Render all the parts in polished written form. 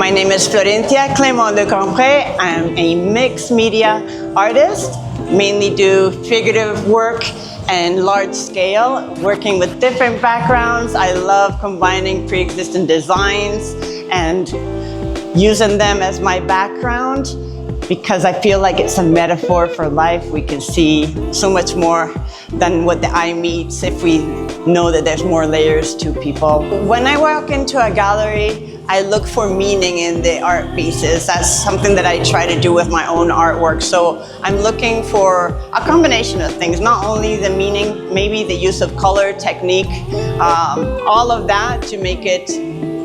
My name is Florencia Clément de Campré. I'm a mixed media artist, mainly do figurative work and large scale, working with different backgrounds. I love combining pre-existing designs and using them as my background because I feel like it's a metaphor for life. We can see so much more than what the eye meets if we know that there's more layers to people. When I walk into a gallery, I look for meaning in the art pieces. That's something that I try to do with my own artwork. So I'm looking for a combination of things, not only the meaning, maybe the use of color, technique, all of that to make it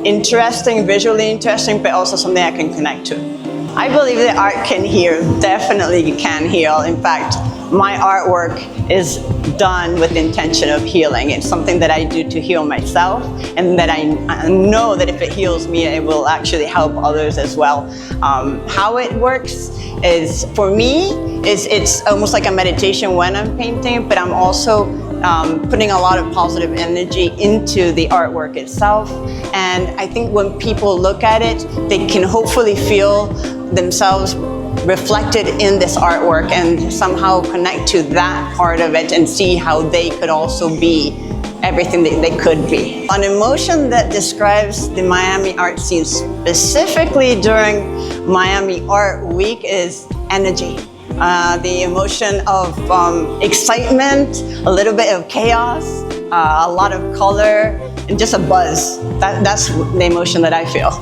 interesting, visually interesting, but also something I can connect to. I believe that art can heal, definitely can heal. In fact, my artwork is done with the intention of healing. It's something that I do to heal myself, and that I know that if it heals me, it will actually help others as well. How it works is, for me, it's almost like a meditation when I'm painting, but I'm also putting a lot of positive energy into the artwork itself. And I think when people look at it, they can hopefully feel themselves reflected in this artwork and somehow connect to that part of it and see how they could also be everything that they could be. An emotion that describes the Miami art scene specifically during Miami Art Week is energy. The emotion of excitement, a little bit of chaos, a lot of color, and just a buzz. That's the emotion that I feel.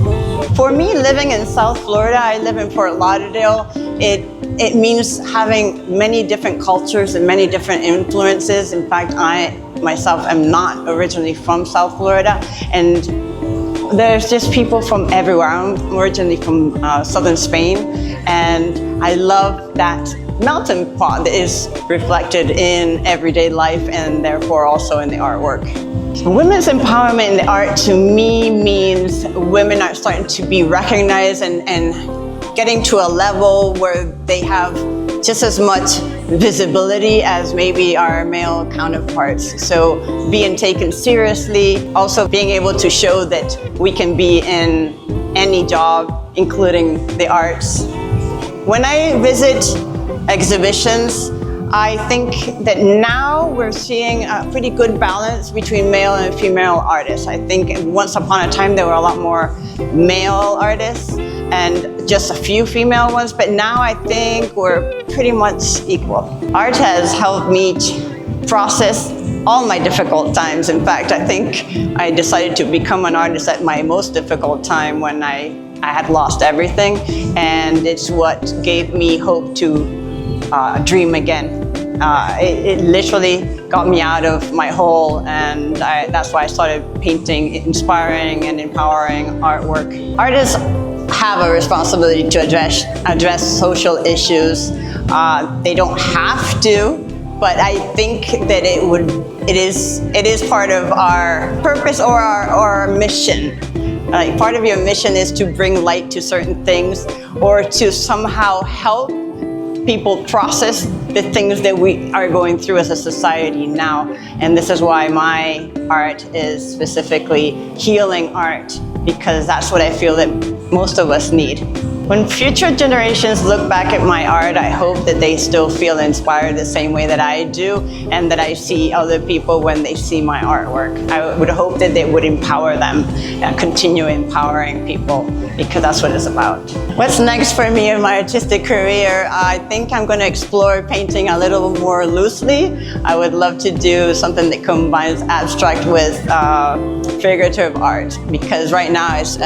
For me, living in South Florida, I live in Fort Lauderdale, it means having many different cultures and many different influences. In fact, I myself am not originally from South Florida, and there's just people from everywhere. I'm originally from southern Spain, and I love that melting pot that is reflected in everyday life and therefore also in the artwork. Women's empowerment in the art to me means women are starting to be recognized and getting to a level where they have just as much visibility as maybe our male counterparts. So being taken seriously, also being able to show that we can be in any job, including the arts. When I visit exhibitions, I think that now we're seeing a pretty good balance between male and female artists. I think once upon a time there were a lot more male artists and just a few female ones, but now I think we're pretty much equal. Art has helped me process all my difficult times. In fact, I think I decided to become an artist at my most difficult time when I had lost everything, and it's what gave me hope to dream again. It literally got me out of my hole, and that's why I started painting inspiring and empowering artwork. Artists have a responsibility to address social issues. They don't have to, but I think that it is part of our purpose or our mission. Like, part of your mission is to bring light to certain things or to somehow help people process the things that we are going through as a society now. And this is why my art is specifically healing art, because that's what I feel that most of us need. When future generations look back at my art, I hope that they still feel inspired the same way that I do, and that I see other people when they see my artwork. I would hope that it would empower them and continue empowering people, because that's what it's about. What's next for me in my artistic career? I think I'm going to explore painting a little more loosely. I would love to do something that combines abstract with figurative art, because right now it's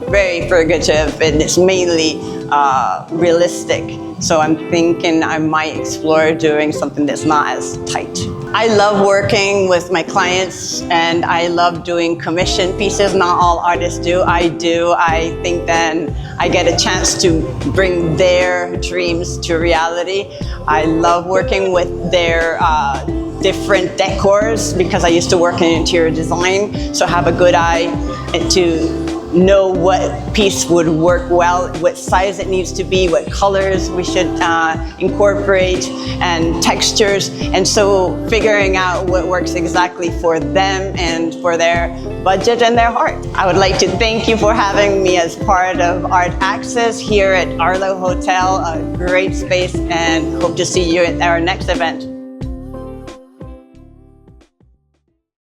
very figurative and it's mainly realistic. So I'm thinking I might explore doing something that's not as tight. I love working with my clients, and I love doing commission pieces. Not all artists do. I do. I think then I get a chance to bring their dreams to reality. I love working with their different decors, because I used to work in interior design, so I have a good eye to know what piece would work well, what size it needs to be, what colors we should incorporate, and textures. And so figuring out what works exactly for them and for their budget and their heart. I would like to thank you for having me as part of Art Access here at Arlo Hotel, a great space, and hope to see you at our next event.